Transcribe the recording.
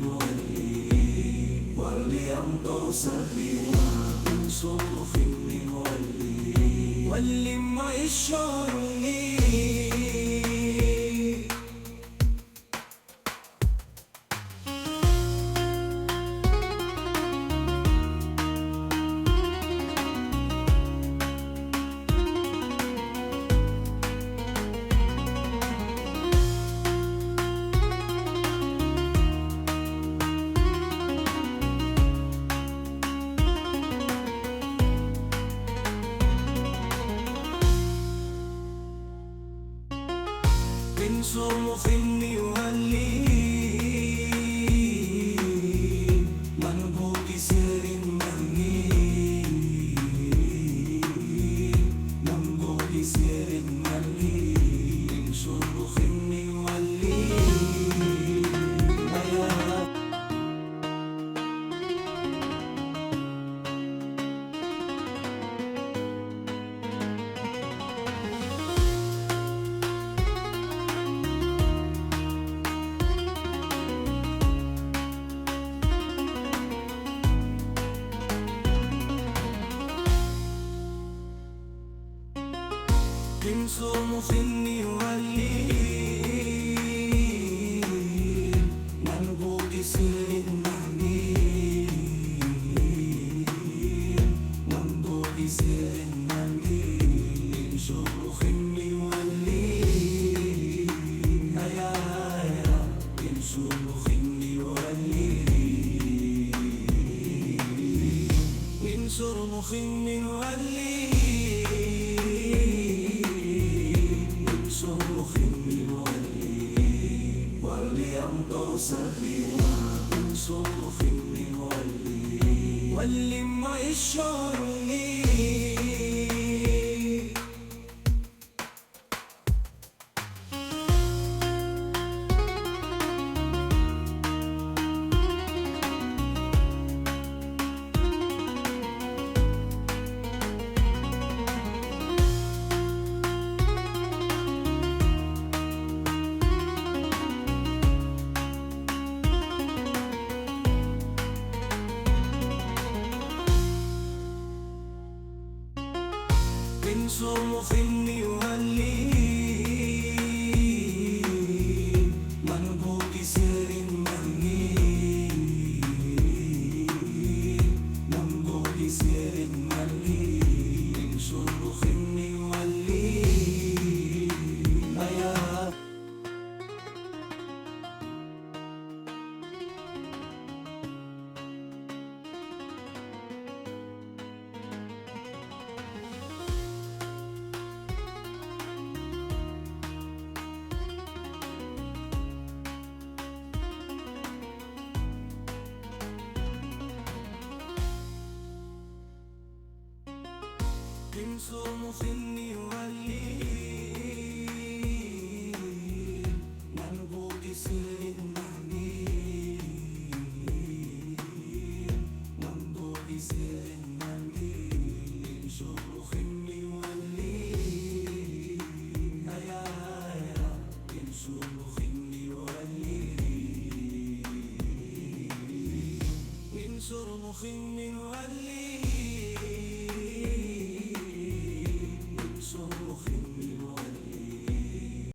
ولي وليمضوا سبيلا من صرف ولي ولما يشعرني من صرف ولي منبوك سر مني منبوك سر مني من صرف ولي من صرف ولي منبوك سر مني منبوك سر مني من صرف ولي يا من صرف ولي من صرف ولي وليمضوا سبيلا من صرف ولي ولما يشعرني من صرف ولي منبوك سر مني منبوك سر مني من صرف ولي يا من صرف ولي منبوك سر مني منبوك سر مني من صرف ولي يا من صرف ولي من صرف ولي